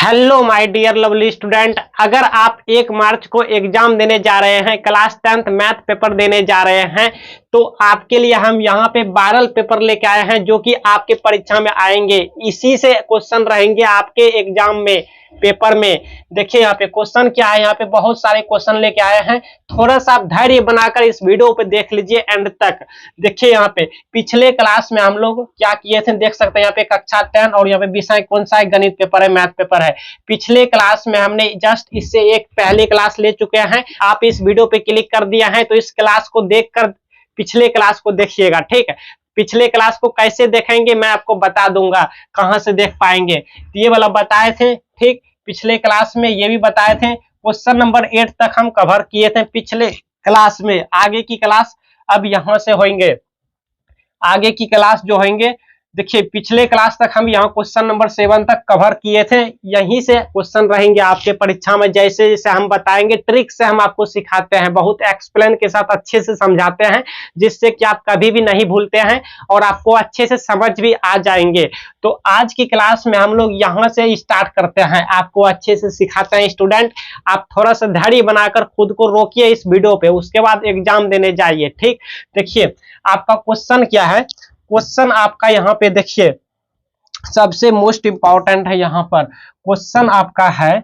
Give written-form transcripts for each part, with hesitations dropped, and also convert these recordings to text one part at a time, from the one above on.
Hello my dear lovely student, अगर आप 1 मार्च को एग्जाम देने जा रहे हैं, क्लास 10th मैथ पेपर देने जा रहे हैं, तो आपके लिए हम यहाँ पे 12 पेपर लेके आए हैं जो कि आपके परीक्षा में आएंगे। इसी से क्वेश्चन रहेंगे आपके एग्जाम में, पेपर में। देखिए यहाँ पे क्वेश्चन क्या है, यहाँ पे बहुत सारे क्वेश्चन लेके आए हैं। थोड़ा सा आप धैर्य बनाकर इस वीडियो पे देख लीजिए एंड तक। देखिए यहाँ पे पिछले क्लास में हम लोग क्या किए थे, देख सकते हैं यहाँ पे कक्षा 10 और यहाँ पे विषय कौन सा है, गणित पेपर है, मैथ पेपर है। पिछले क्लास में हमने जस्ट इससे एक पहले क्लास ले चुके हैं। आप इस वीडियो पे क्लिक कर दिया है तो इस क्लास को देखकर पिछले क्लास को देखिएगा, ठीक है। पिछले क्लास को कैसे देखेंगे मैं आपको बता दूंगा, कहां से देख पाएंगे। तो ये वाला बताए थे, ठीक। पिछले क्लास में ये भी बताए थे। क्वेश्चन नंबर 8 तक हम कवर किए थे पिछले क्लास में। आगे की क्लास अब यहां से होंगे, आगे की क्लास जो होंगे, देखिए पिछले क्लास तक हम यहाँ क्वेश्चन नंबर 7 तक कवर किए थे। यहीं से क्वेश्चन रहेंगे आपके परीक्षा में। जैसे जैसे हम बताएंगे, ट्रिक से हम आपको सिखाते हैं, बहुत एक्सप्लेन के साथ अच्छे से समझाते हैं, जिससे कि आप कभी भी नहीं भूलते हैं और आपको अच्छे से समझ भी आ जाएंगे। तो आज की क्लास में हम लोग यहाँ से स्टार्ट करते हैं, आपको अच्छे से सिखाते हैं। स्टूडेंट, आप थोड़ा सा धैर्य बनाकर खुद को रोकिए इस वीडियो पे, उसके बाद एग्जाम देने जाइए, ठीक। देखिए आपका क्वेश्चन क्या है। क्वेश्चन आपका यहाँ पे देखिए सबसे मोस्ट इंपॉर्टेंट है। यहाँ पर क्वेश्चन आपका है,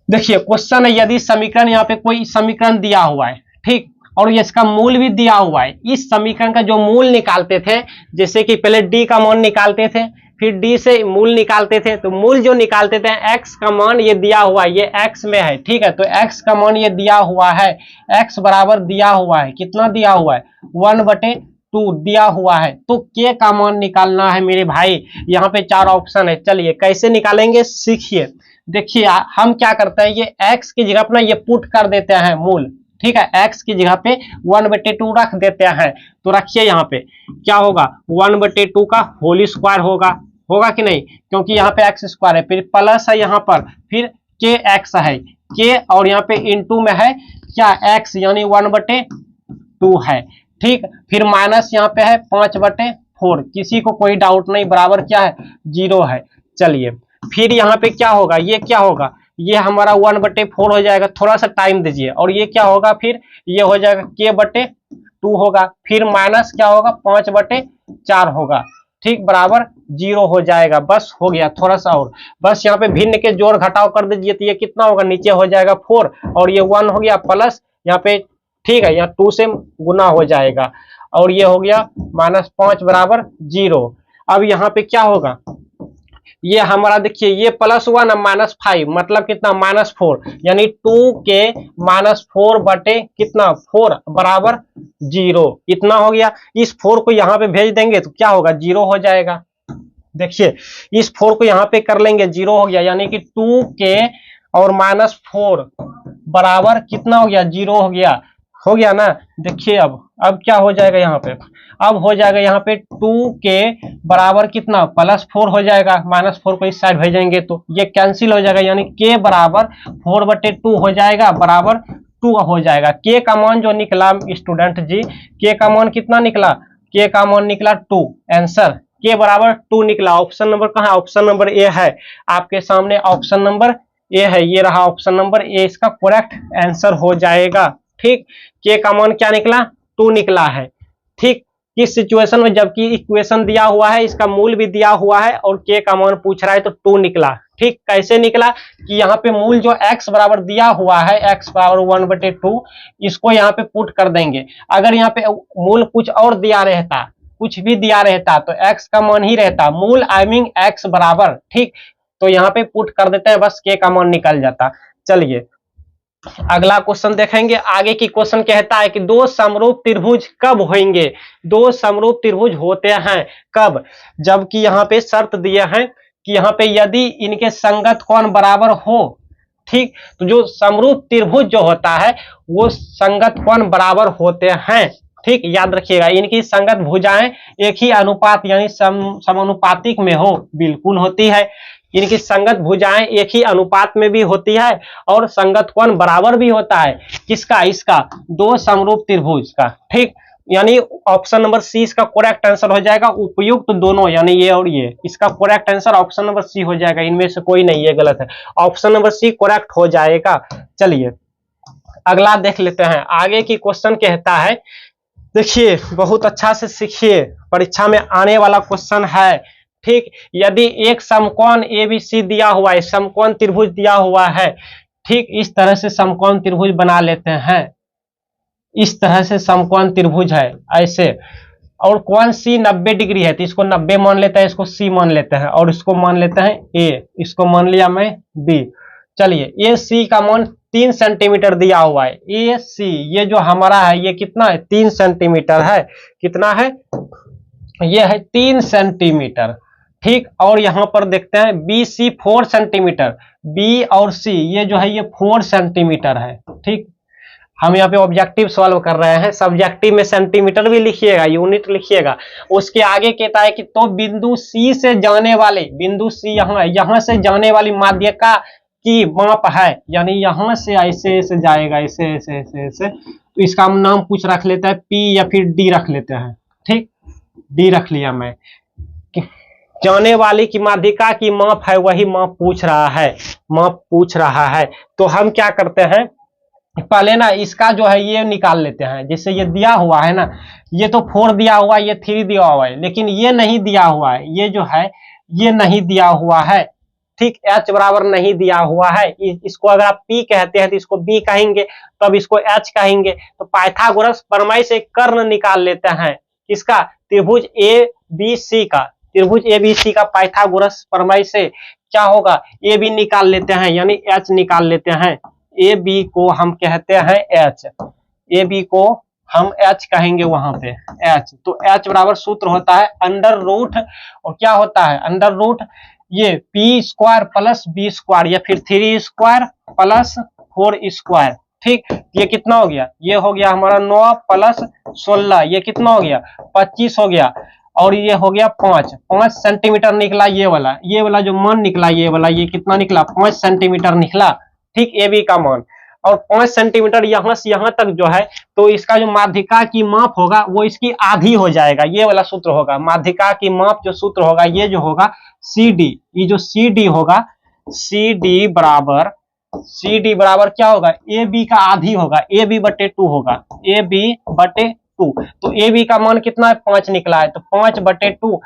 देखिए क्वेश्चन है, यदि समीकरण, यहाँ पे कोई समीकरण दिया हुआ है, ठीक, और इसका मूल भी दिया हुआ है। इस समीकरण का जो मूल निकालते थे, जैसे कि पहले डी का मान निकालते थे, फिर डी से मूल निकालते थे, तो मूल जो निकालते थे, एक्स का मान ये दिया हुआ है, ये एक्स में है, ठीक है। तो एक्स का मान ये दिया हुआ है, एक्स बराबर दिया हुआ है, कितना दिया हुआ है, 1/2 दिया हुआ है। तो के का मान निकालना है मेरे भाई। यहाँ पे 4 ऑप्शन है, चलिए कैसे निकालेंगे सीखिए। देखिए हम क्या करते हैं, ये x की जगह पर ना ये पुट कर देते हैं मूल, ठीक है। x की जगह पे 1/2 रख देते हैं। तो रखिए यहाँ पे क्या होगा, 1/2 का होल स्क्वायर होगा कि नहीं, क्योंकि यहाँ पे x स्क्वायर है, फिर प्लस है यहाँ पर, फिर के एक्स है, के और यहाँ पे इनटू में है क्या, x यानी 1/2 है, ठीक। फिर माइनस यहाँ पे है 5/4, किसी को कोई डाउट नहीं, बराबर क्या है, 0 है। चलिए फिर यहाँ पे क्या होगा, ये क्या होगा, ये हमारा 1/4 हो जाएगा। थोड़ा सा टाइम दीजिए। और ये क्या होगा, फिर ये हो जाएगा k/2 होगा, फिर माइनस क्या होगा, 5/4 होगा, ठीक, बराबर 0 हो जाएगा। बस हो गया, थोड़ा सा और, बस यहाँ पे भिन्न के जोड़ घटाव कर दीजिए, तो ये कितना होगा, नीचे हो जाएगा 4 और ये 1 हो गया, प्लस यहाँ पे, ठीक है, यहाँ 2 से गुना हो जाएगा और ये हो गया -5 बराबर 0। अब यहाँ पे क्या होगा, ये हमारा देखिए ये +1 -5 मतलब कितना, -4, यानी 2 के -4 बटे कितना, 4 बराबर 0, इतना हो गया। इस 4 को यहाँ पे भेज देंगे तो क्या होगा, 0 हो जाएगा। देखिए इस 4 को यहाँ पे कर लेंगे, 0 हो गया, यानी कि 2 के और -4 बराबर कितना हो गया, 0 हो गया ना। देखिए अब क्या हो जाएगा यहाँ पे, अब हो जाएगा यहाँ पे 2 के बराबर कितना, +4 हो जाएगा। -4 को इस साइड भेजेंगे तो ये कैंसिल हो जाएगा, यानी के बराबर 4/2 हो जाएगा, बराबर 2 हो जाएगा। के का मान जो निकला स्टूडेंट जी, के का मान कितना निकला, के का मान निकला 2, आंसर के बराबर 2 निकला। ऑप्शन नंबर कहाँ है, ऑप्शन नंबर ए है आपके सामने, ऑप्शन नंबर ए है, ये रहा ऑप्शन नंबर ए, इसका करेक्ट आंसर हो जाएगा, ठीक। के का मान क्या निकला, 2 निकला है, ठीक। किस सिचुएशन में, जबकि इक्वेशन दिया हुआ है, इसका मूल भी दिया हुआ है और के का मान पूछ रहा है, तो 2 निकला, ठीक। कैसे निकला कि यहाँ पे मूल जो x बराबर दिया हुआ है, x बराबर 1/2, इसको यहाँ पे पुट कर देंगे। अगर यहाँ पे मूल कुछ और दिया रहता, कुछ भी दिया रहता, तो x का मान ही रहता, मूल आई मीन x बराबर, ठीक। तो यहाँ पे पुट कर देते हैं, बस के का मान निकल जाता। चलिए अगला क्वेश्चन देखेंगे। आगे की क्वेश्चन कहता है कि 2 समरूप त्रिभुज कब होंगे। 2 समरूप त्रिभुज होते हैं कब, जबकि यहाँ पे शर्त दिए हैं कि यहाँ पे यदि इनके संगत कोण बराबर हो, ठीक। तो जो समरूप त्रिभुज जो होता है वो संगत कोण बराबर होते हैं, ठीक। याद रखिएगा, इनकी संगत भुजाएं एक ही अनुपात यानी समानुपातिक में हो, बिल्कुल होती है। इनकी संगत भुजाएं एक ही अनुपात में भी होती है और संगत कोण बराबर भी होता है। किसका, इसका, 2 समरूप त्रिभुज का, ठीक। यानी ऑप्शन नंबर सी इसका करेक्ट आंसर हो जाएगा। उपयुक्त तो दोनों यानी ये और ये, इसका correct answer option number C हो जाएगा, इनमें से कोई नहीं है गलत है, ऑप्शन नंबर सी करेक्ट हो जाएगा। चलिए अगला देख लेते हैं। आगे की क्वेश्चन कहता है, देखिए बहुत अच्छा से सीखिए, परीक्षा में आने वाला क्वेश्चन है। ठीक, यदि एक समकोण एबीसी दिया हुआ है, समकोण त्रिभुज दिया हुआ है, ठीक इस तरह से समकोण त्रिभुज बना लेते हैं, इस तरह से समकोण त्रिभुज है ऐसे, और कोण सी 90 डिग्री है तो इसको 90 मान लेते हैं, इसको सी मान लेते हैं, और इसको मान लेते हैं ए, इसको मान लिया मैं बी। चलिए ए सी का मान 3 सेंटीमीटर दिया हुआ है। ए सी ये जो हमारा है ये कितना है, 3 सेंटीमीटर है। कितना है, ये है 3 सेंटीमीटर। ठीक, और यहां पर देखते हैं बी सी 4 सेंटीमीटर, बी और सी ये जो है ये 4 सेंटीमीटर है। ठीक, हम यहाँ पे ऑब्जेक्टिव सॉल्व कर रहे हैं, सब्जेक्टिव में सेंटीमीटर भी लिखिएगा, यूनिट लिखिएगा। उसके आगे कहता है कि तो बिंदु सी से जाने वाले, बिंदु सी यहाँ से जाने वाली माध्यिका की माप है, यानी यहां से ऐसे ऐसे जाएगा, ऐसे ऐसे ऐसे ऐसे, तो इसका हम नाम कुछ रख लेते हैं पी या फिर डी रख लेते हैं। ठीक, डी रख लिया मैं। जाने वाली की माध्यिका की माप है, वही माप पूछ रहा है, माप पूछ रहा है। तो हम क्या करते हैं, पहले ना इसका जो है ये निकाल लेते हैं। जैसे ये दिया हुआ है ना, ये तो 4 दिया हुआ है, ये 3 दिया हुआ है, लेकिन ये नहीं दिया हुआ है, ये जो है ये नहीं दिया हुआ है। ठीक, h बराबर नहीं दिया हुआ है, इसको अगर आप p कहते हैं तो इसको b कहेंगे, तब इसको h कहेंगे। तो पाइथागोरस प्रमेय से कर्ण निकाल लेते हैं, किसका, त्रिभुज ए बी सी का, त्रिभुज ए बी सी का पाइथागोरस प्रमेय से क्या होगा, ए बी निकाल लेते हैं, यानी h निकाल लेते हैं। ए बी को हम कहते हैं h, ए बी को हम h कहेंगे वहां पे h। तो h बराबर सूत्र होता है अंडर रूट, और क्या होता है अंडर रूट, ये P square plus B square या फिर 3 स्क्वायर प्लस 4 स्क्वायर। ठीक, ये कितना हो गया, ये हो गया हमारा 9 प्लस 16, ये कितना हो गया 25 हो गया, और ये हो गया 5 सेंटीमीटर निकला, ये वाला जो मान निकला, ये कितना निकला 5 सेंटीमीटर निकला। ठीक, ए बी का मान, और 5 सेंटीमीटर यहां से यहां तक जो है, तो इसका जो माध्यिका की माप होगा वो इसकी आधी हो जाएगा, ये वाला सूत्र होगा। माध्यिका की माप जो सूत्र होगा ये जो होगा सी डी, ये जो सी डी होगा, सी डी बराबर क्या होगा, ए बी का आधी होगा, ए बी बटे 2 होगा, ए बी बटे 2। तो ए बी का मान कितना है 5 निकला है, तो 5 बटे 2,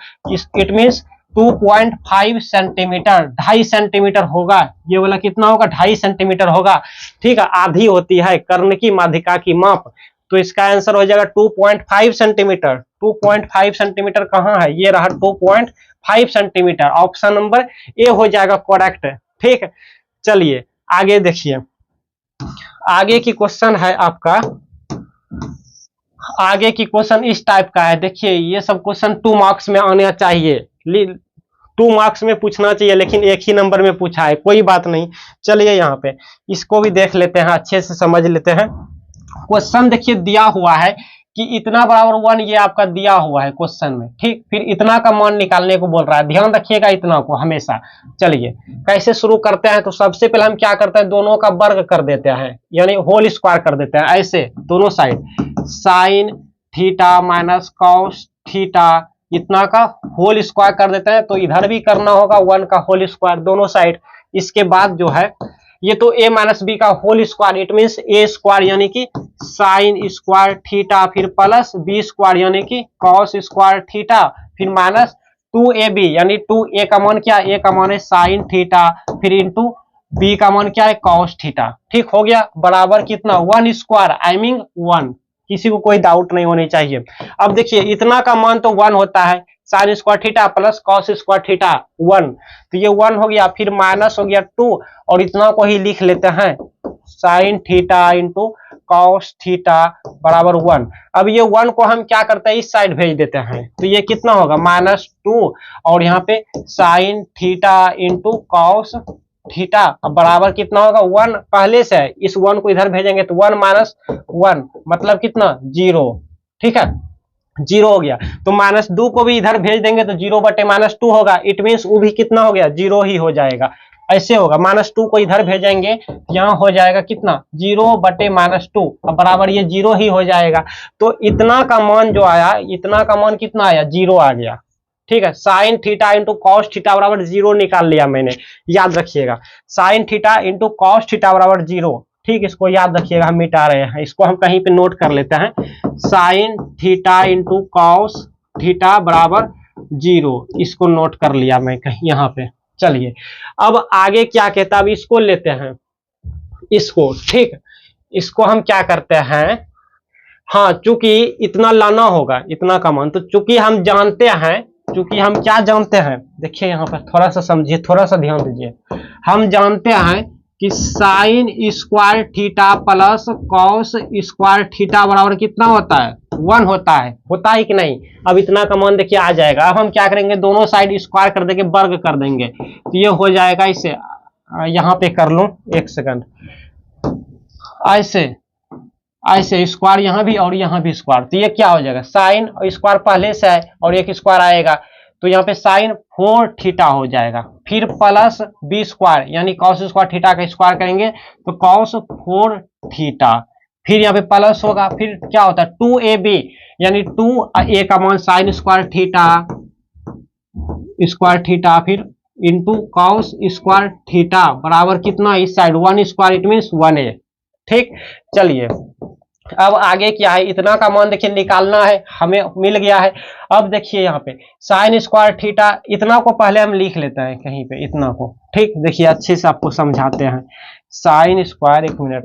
इट मीन्स 2.5 सेंटीमीटर, 2.5 सेंटीमीटर होगा। ये वाला कितना होगा 2.5 सेंटीमीटर होगा। ठीक है, आधी होती है कर्ण की माध्यिका की माप, तो इसका आंसर हो जाएगा 2.5 सेंटीमीटर। 2.5 सेंटीमीटर कहाँ है, ये रहा 2.5 सेंटीमीटर, ऑप्शन नंबर ए हो जाएगा करेक्ट। ठीक, चलिए आगे देखिए, आगे की क्वेश्चन है आपका, आगे की क्वेश्चन इस टाइप का है। देखिए ये सब क्वेश्चन 2 मार्क्स में आना चाहिए, 2 मार्क्स में पूछना चाहिए, लेकिन एक ही नंबर में पूछा है, कोई बात नहीं। चलिए यहाँ पे इसको भी देख लेते हैं, अच्छे से समझ लेते हैं। क्वेश्चन देखिए दिया हुआ है कि इतना बराबर 1, ये आपका दिया हुआ है क्वेश्चन में। ठीक, फिर इतना का मान निकालने को बोल रहा है, ध्यान रखिएगा इतना को हमेशा। चलिए कैसे शुरू करते हैं, तो सबसे पहले हम क्या करते हैं, दोनों का वर्ग कर देते हैं, यानी होल स्क्वायर कर देते हैं, ऐसे दोनों side, sine theta minus cos theta, इतना का होल स्क्वायर कर देते हैं। तो इधर भी करना होगा 1 का होल स्क्वायर दोनों साइड। इसके बाद जो है ये तो a माइनस बी का whole square, it means a square यानी कि साइन स्क्वायर थीटा, फिर प्लस b स्क्वायर यानी कि कॉस स्क्वायर थीटा, फिर माइनस 2ab यानी 2a का मान क्या है, a का मान है साइन थीटा, फिर इंटू b का मान क्या है कॉस थीटा। ठीक हो गया, बराबर कितना 1 स्क्वायर, आई मीन 1, किसी को कोई डाउट नहीं होनी चाहिए। अब देखिए इतना का मान तो 1 होता है, sign square theta plus cos square theta 1, तो ये 1 हो गया, फिर माइनस हो गया 2, और इतना को ही लिख लेते हैं sine theta into cos theta बराबर 1। अब ये 1 को हम क्या करते हैं, इस साइड भेज देते हैं, तो ये कितना होगा -2, और यहाँ पे sine theta into cos theta, अब बराबर कितना होगा 1 पहले से है, इस 1 को इधर भेजेंगे तो 1 माइनस 1 मतलब कितना 0। ठीक है, 0 हो गया, तो -2 को भी इधर भेज देंगे तो 0 बटे -2 होगा, इट मीन्स वो भी कितना हो गया 0 ही हो जाएगा। ऐसे होगा, -2 को इधर भेजेंगे, यहाँ हो जाएगा कितना 0/-2, अब बराबर ये 0 ही हो जाएगा। तो इतना का मान जो आया, इतना का मान कितना आया, 0 आ गया। ठीक है, sine theta into cos theta बराबर 0 निकाल लिया मैंने, याद रखिएगा, sine theta into cos theta बराबर 0। ठीक, इसको याद रखिएगा, हम मिटा रहे हैं, इसको हम कहीं पे नोट कर लेते हैं, sine theta into cos theta बराबर 0, इसको नोट कर लिया मैं कहीं यहाँ पे। चलिए अब आगे क्या कहता है, अब इसको लेते हैं, इसको, ठीक, इसको हम क्या करते हैं, हाँ चूंकि इतना लाना होगा, इतना का मान, तो चूंकि हम जानते हैं, चूंकि हम क्या जानते हैं, देखिए यहाँ पर थोड़ा सा समझिए, थोड़ा सा ध्यान दीजिए, हम जानते हैं कि sine square theta plus cos square theta बराबर कितना होता है, 1 होता है कि नहीं। अब इतना का मान देखिए आ जाएगा। अब हम क्या करेंगे, दोनों साइड स्क्वायर कर देंगे, वर्ग कर देंगे, तो ये हो जाएगा, इसे यहाँ पे कर लूं, एक सेकंड, ऐसे स्क्वायर यहाँ भी और यहाँ भी स्क्वायर, तो ये क्या हो जाएगा, साइन स्क्वायर पहले से है और एक स्क्वायर आएगा, तो यहाँ पे साइन 4 थीटा हो जाएगा, फिर प्लस बी स्क्वायर यानी कॉस स्क्वायर थीटा का स्क्वायर करेंगे तो कॉस 4 थीटा, फिर यहाँ पे प्लस होगा, फिर क्या होता है 2ab यानी 2a का मान साइन स्क्वायर थीटा फिर इंटू कॉस स्क्वायर थीटा बराबर कितना, इस side 1 square, it means 1a। ठीक, चलिए अब आगे क्या है, इतना का मान देखिए निकालना है, हमें मिल गया है। अब देखिए यहाँ पे साइन स्क्वायर थीटा, इतना को पहले हम लिख लेते हैं कहीं पे, इतना को, ठीक, देखिए अच्छे से आपको समझाते हैं, साइन स्क्वायर, एक मिनट,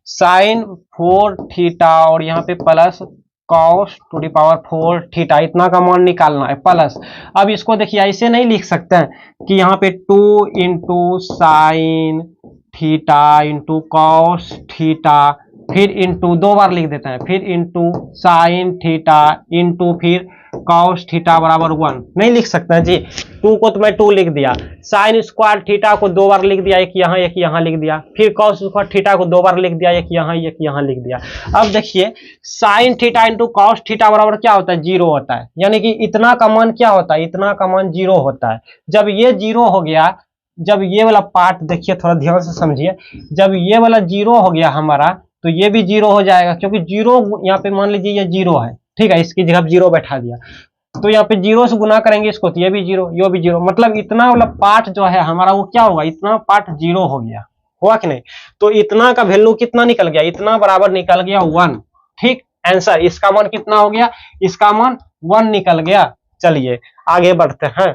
साइन 4 थीटा और यहाँ पे plus cos to the power 4 theta, इतना का मान निकालना है, प्लस। अब इसको देखिए ऐसे नहीं लिख सकते हैं कि यहाँ पे 2 into sine theta into cos theta, फिर इंटू 2 बार लिख देते हैं, फिर इंटू साइन थीटा इंटू फिर कॉस थीटा बराबर 1, नहीं लिख सकते हैं जी। 2 को तो मैं 2 लिख दिया, साइन स्क्वायर थीटा को 2 बार लिख दिया, एक यहाँ लिख दिया, फिर कॉस स्क्वायर थीटा को 2 बार लिख दिया, एक यहाँ लिख दिया। अब देखिए sine theta into cos theta बराबर क्या होता है, 0 होता है, यानी कि इतना का मान क्या होता है, इतना का मान 0 होता है। जब ये 0 हो गया, जब ये वाला पार्ट देखिए थोड़ा ध्यान से समझिए, जब ये वाला 0 हो गया हमारा, तो ये भी 0 हो जाएगा, क्योंकि 0 यहाँ पे मान लीजिए ये 0 है, ठीक है, इसकी जगह 0 बैठा दिया, तो यहाँ पे 0 से गुना करेंगे इसको, तो ये भी 0, ये भी 0, मतलब इतना वाला पार्ट जो है हमारा वो क्या होगा, इतना पार्ट 0 हो गया, हुआ कि नहीं। तो इतना का वैल्यू कितना निकल गया, इतना बराबर निकल गया 1। ठीक, आंसर इसका मान कितना हो गया, इसका मान 1 निकल गया। चलिए आगे बढ़ते हैं,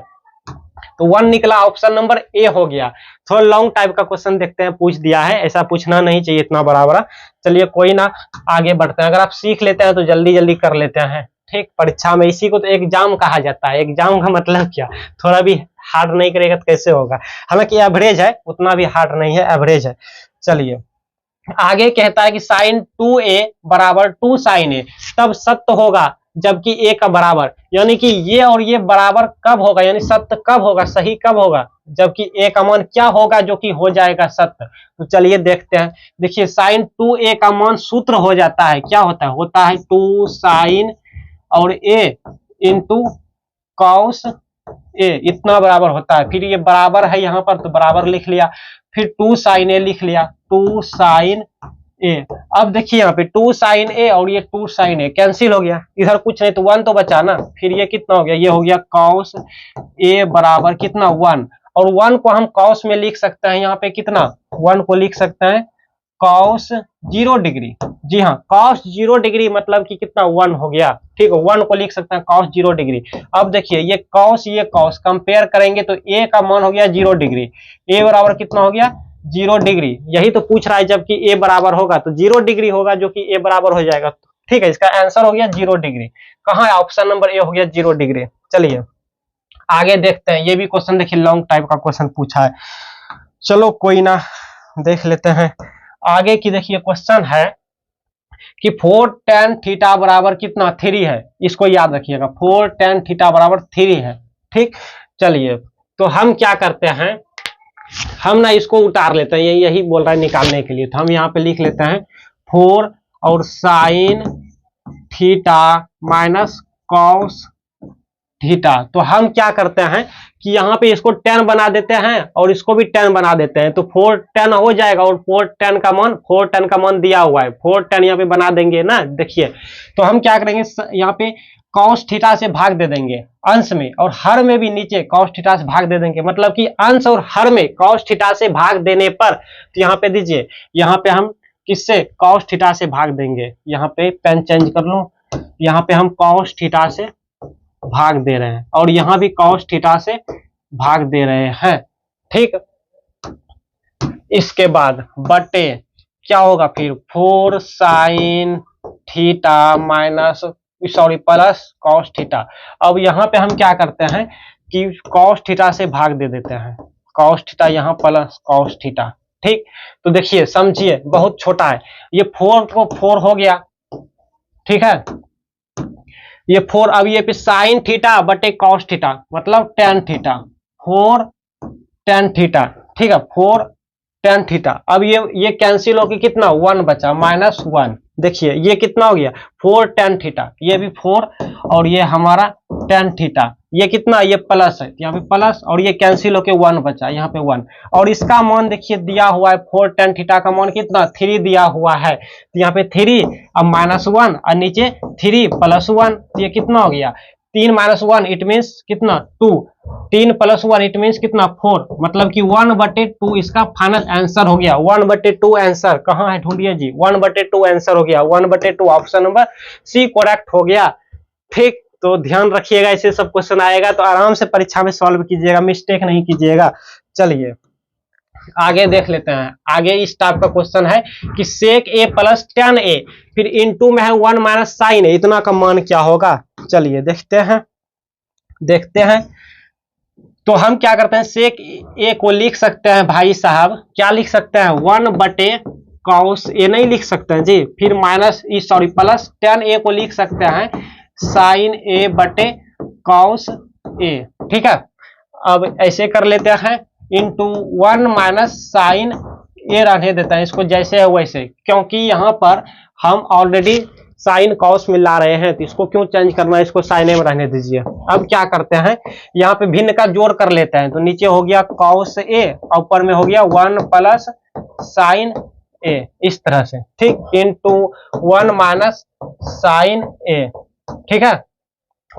तो 1 निकला, ऑप्शन नंबर ए हो गया। थोड़ा लॉन्ग टाइप का क्वेश्चन देखते हैं, पूछ दिया है, ऐसा पूछना नहीं चाहिए इतना बड़ा बड़ा। चलिए कोई ना, आगे बढ़ते हैं, अगर आप सीख लेते हैं तो जल्दी जल्दी कर लेते हैं। ठीक, परीक्षा में इसी को तो एग्जाम कहा जाता है। एग्जाम का मतलब क्या, थोड़ा भी हार्ड नहीं करेगा तो कैसे होगा। हालांकि एवरेज है, उतना भी हार्ड नहीं है, एवरेज है। चलिए आगे कहता है कि साइन 2a बराबर 2 साइन a तब सत्य होगा जबकि a का बराबर, यानी कि ये और ये बराबर कब होगा, यानी सत्य कब होगा, सही कब होगा, जबकि a का मान क्या होगा जो कि हो जाएगा सत्य। तो चलिए देखते हैं। देखिए साइन 2a का मान सूत्र हो जाता है, क्या होता है 2 साइन और a इंटू कॉस a, इतना बराबर होता है। फिर ये बराबर है यहाँ पर तो बराबर लिख लिया, फिर 2 साइन a लिख लिया, 2 साइन a। अब देखिए यहाँ पे 2 साइन a और ये 2 साइन a कैंसिल हो गया, इधर कुछ नहीं तो 1 तो बचा ना। फिर ये कितना हो गया, ये हो गया कॉस a बराबर कितना 1, और 1 को हम कॉस में लिख सकते हैं, यहाँ पे कितना 1 को लिख सकते हैं कॉस 0 डिग्री। जी हाँ, कॉस 0 डिग्री मतलब कि कितना 1 हो गया। ठीक है, 1 को लिख सकते हैं कॉस 0 डिग्री। अब देखिए ये कॉस कंपेयर करेंगे तो a का मान हो गया 0 डिग्री, a बराबर कितना हो गया 0 डिग्री। यही तो पूछ रहा है, जबकि a बराबर होगा तो 0 डिग्री होगा जो कि a बराबर हो जाएगा। ठीक है, इसका आंसर हो गया 0 डिग्री। कहाँ है, ऑप्शन नंबर ए हो गया 0 डिग्री। चलिए आगे देखते हैं, ये भी क्वेश्चन देखिए लॉन्ग टाइप का क्वेश्चन पूछा है। चलो कोई ना, देख लेते हैं आगे की। देखिए क्वेश्चन है कि 4 tan थीटा बराबर कितना 3 है, इसको याद रखिएगा, 4 tan थीटा बराबर 3 है। ठीक, चलिए तो हम क्या करते हैं, हम ना इसको उतार लेते हैं, यही बोल रहा है निकालने के लिए, तो हम यहाँ पे लिख लेते हैं 4 और sine theta minus cos theta. तो हम क्या करते हैं कि यहाँ पे इसको 10 बना देते हैं और इसको भी 10 बना देते हैं, तो 410 हो जाएगा। और 410 का मान दिया हुआ है, 410 यहाँ पे बना देंगे ना। देखिए तो हम क्या करेंगे, यहाँ पे कॉस थीटा से भाग दे देंगे अंश में, और हर में भी नीचे कॉस थीटा से भाग दे देंगे। मतलब कि अंश और हर में कॉस थीटा से भाग देने पर, तो यहाँ पे दीजिए, यहाँ पे हम किससे, कॉस थीटा से भाग देंगे। यहाँ पे पेन चेंज कर लो, यहाँ पे हम कॉस थीटा से भाग दे रहे हैं और यहाँ भी कॉस थीटा से भाग दे रहे हैं। ठीक, इसके बाद बटे क्या होगा फिर, 4 sine theta minus plus cos theta. अब यहाँ पे हम क्या करते हैं कि कॉस थीटा से भाग दे देते हैं, कॉस थीटा यहाँ प्लस कॉस थीटा। ठीक, तो देखिए समझिए बहुत छोटा है, ये 4 को 4 हो गया, ठीक है, ये 4। अब ये पे साइन थीटा बटे कॉस थीटा मतलब टेन थीटा, 4 टेन थीटा, ठीक है, 4 टेन थीटा। अब ये कैंसिल होकर कितना 1 बचा, -1। देखिए ये कितना हो गया 4 टेन थीटा, ये भी 4 और ये हमारा टेन थीटा, ये कितना, ये प्लस है, यहाँ पे प्लस, और ये कैंसिल होके 1 बचा, यहाँ पे 1। और इसका मान देखिए दिया हुआ है 4 टेन थीटा का मान कितना 3 दिया हुआ है, तो यहाँ पे 3, अब -1 और नीचे 3 + 1, तो ये कितना हो गया 3 - 1 इट मीन्स कितना 2, 3 + 1 इट मीन्स कितना 4, मतलब कि 1/2 इसका फाइनल आंसर हो गया। 1/2 आंसर कहाँ है ढूंढिए जी, 1/2 आंसर हो गया, 1/2 ऑप्शन नंबर सी करेक्ट हो गया। ठीक, तो ध्यान रखिएगा, ऐसे सब क्वेश्चन आएगा तो आराम से परीक्षा में सॉल्व कीजिएगा, मिस्टेक नहीं कीजिएगा। चलिए आगे देख लेते हैं। आगे इस टाइप का क्वेश्चन है कि sec a + tan a, फिर इनटू में है 1 - sin a, इतना का मान क्या होगा। चलिए देखते हैं। तो हम क्या करते हैं, sec a को लिख सकते हैं भाई साहब, क्या लिख सकते हैं 1/cos a, नहीं लिख सकते हैं जी, फिर प्लस tan a को लिख सकते हैं sin a/cos a। ठीक है, अब ऐसे कर लेते हैं, इंटू 1 - साइन ए रहने देता है, इसको जैसे है वैसे, क्योंकि यहाँ पर हम ऑलरेडी साइन कॉस में ला रहे हैं, तो इसको क्यों चेंज करना है, इसको साइन ए में रहने दीजिए। अब क्या करते हैं, यहाँ पे भिन्न का जोड़ कर लेते हैं, तो नीचे हो गया कॉस ए और ऊपर में हो गया 1 + साइन ए, इस तरह से। ठीक, इंटू 1 - साइन ए। ठीक है,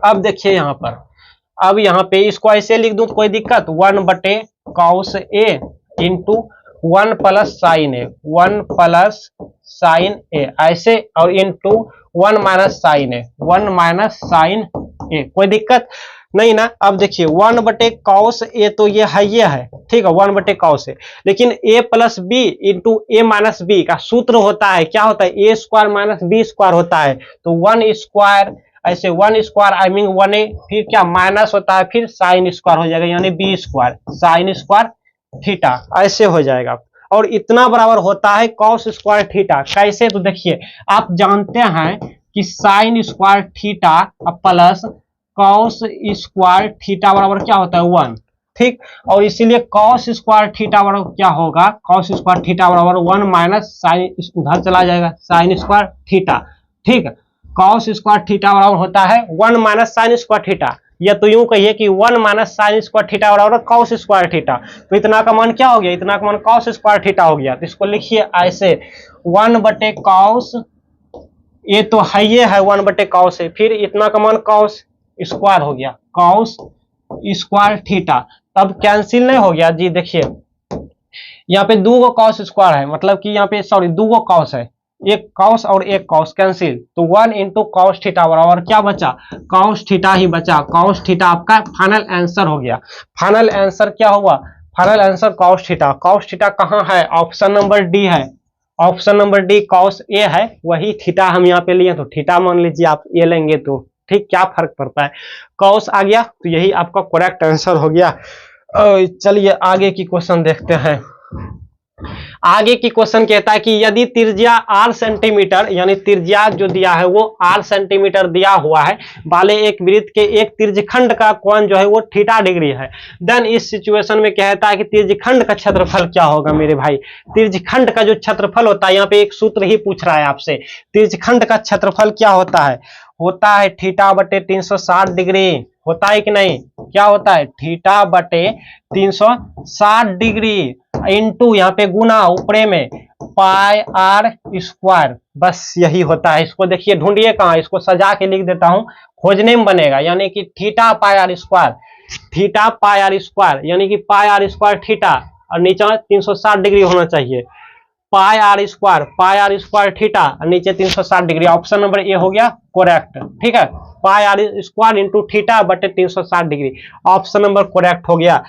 अब देखिए यहाँ पर, अब यहाँ पे इसको ऐसे लिख दूं तो कोई दिक्कत, 1/cos a into 1 + sine A, 1 + sine A ऐसे, और into 1 - sine A, 1 - sine A, कोई दिक्कत नहीं ना। अब देखिए 1/cos a तो ये है, ठीक है, 1/cos a, लेकिन a + b into a - b का सूत्र होता है, क्या होता है, a² - b² होता है, तो 1² ऐसे 1² आई मीन 1a, फिर क्या माइनस होता है, फिर साइन स्क्वायर हो जाएगा, यानी b² साइन स्क्वायर थीटा, ऐसे हो जाएगा। और इतना बराबर होता है कॉस स्क्वायर थीटा। कैसे, तो देखिए आप जानते हैं कि sine square theta plus cos square theta बराबर क्या होता है 1। ठीक, और इसीलिए कॉस स्क्वायर थीटा बराबर क्या होगा, कॉस स्क्वायर थीटा बराबर 1 - साइन, उधर चला जाएगा साइन स्क्वायर थीटा। ठीक, कॉस स्क्वायर थीटा बराबर होता है 1 - साइन स्क्वायर थीटा, या तो यूं कहिए कि 1 - साइन स्क्वायर थीटा बराबर कॉस स्क्वायर थीटा। तो इतना का मान क्या हो गया, इतना का मान कॉस स्क्वायर थीटा हो गया। तो इसको लिखिए ऐसे 1/cos, ये तो है ये है 1/cos है, फिर इतना का मान कॉस स्क्वायर हो गया, कॉस स्क्वायर थीटा। तब कैंसिल नहीं हो गया जी, देखिए यहाँ पे 2 कॉस स्क्वायर है, मतलब कि यहाँ पे सॉरी 2 कॉस है, एक कॉस और एक कॉस कैंसिल, तो 1 × cos थीटा बराबर क्या बचा, cos थीटा ही बचा। cos थीटा आपका फाइनल आंसर हो गया। फाइनल आंसर क्या हुआ, final answer cos theta. cos theta कहाँ है, ऑप्शन नंबर डी है, ऑप्शन नंबर डी cos ए है, वही थीटा हम यहाँ पे लिए, तो थीटा मान लीजिए आप ए लेंगे तो ठीक, क्या फर्क पड़ता है, cos आ गया, तो यही आपका करेक्ट आंसर हो गया। चलिए आगे की क्वेश्चन देखते हैं। आगे की क्वेश्चन कहता है कि यदि त्रिज्या r सेंटीमीटर, यानी त्रिज्या जो दिया है वो r सेंटीमीटर दिया हुआ है वाले एक वृत्त के एक त्रिज्यखंड का कोण जो है वो थीटा डिग्री है, देन इस सिचुएशन में कहता है कि त्रिज्यखंड का क्षेत्रफल क्या होगा। मेरे भाई त्रिज्यखंड का जो क्षेत्रफल होता है, यहाँ पे एक सूत्र ही पूछ रहा है आपसे, त्रिज्यखंड का क्षेत्रफल क्या होता है, होता है थीटा बटे 360 डिग्री, होता है कि नहीं? क्या होता है? थीटा बटे 360 डिग्री इंटू यहाँ पे गुना ऊपरे में पाई आर स्क्वायर, बस यही होता है। इसको देखिए, ढूंढिए कहाँ, इसको सजा के लिख देता हूं, खोजने में बनेगा, यानी कि theta pi r square, theta pi r square यानी कि पाई आर स्क्वायर थीटा, और नीचे 360 डिग्री होना चाहिए, पाई आर स्क्वायर थीटा और नीचे 360 डिग्री। ऑप्शन नंबर ए हो गया करेक्ट, ठीक है। पाई आर स्क्वायर इंटू थीटा बटे 360 डिग्री, ऑप्शन नंबर करेक्ट हो गया।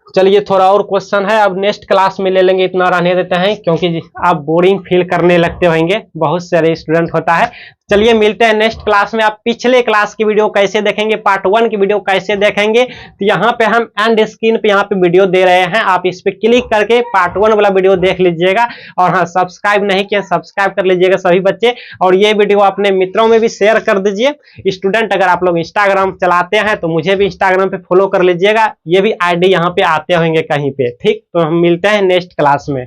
चलिए थोड़ा और क्वेश्चन है, अब नेक्स्ट क्लास में ले लेंगे, इतना रहने देते हैं क्योंकि आप बोरिंग फील करने लगते होंगे, बहुत सारे स्टूडेंट होता है। चलिए मिलते हैं नेक्स्ट क्लास में। आप पिछले क्लास की वीडियो कैसे देखेंगे, पार्ट 1 की वीडियो कैसे देखेंगे, तो यहाँ पे हम एंड स्क्रीन पे यहाँ पे वीडियो दे रहे हैं, आप इस पे क्लिक करके पार्ट 1 वाला वीडियो देख लीजिएगा। और हाँ, सब्सक्राइब नहीं किया सब्सक्राइब कर लीजिएगा सभी बच्चे, और ये वीडियो अपने मित्रों में भी शेयर कर दीजिए। स्टूडेंट अगर आप लोग इंस्टाग्राम चलाते हैं तो मुझे भी इंस्टाग्राम पे फॉलो कर लीजिएगा, ये भी ID यहाँ पे आते होंगे कहीं पे, ठीक। तो हम मिलते हैं नेक्स्ट क्लास में।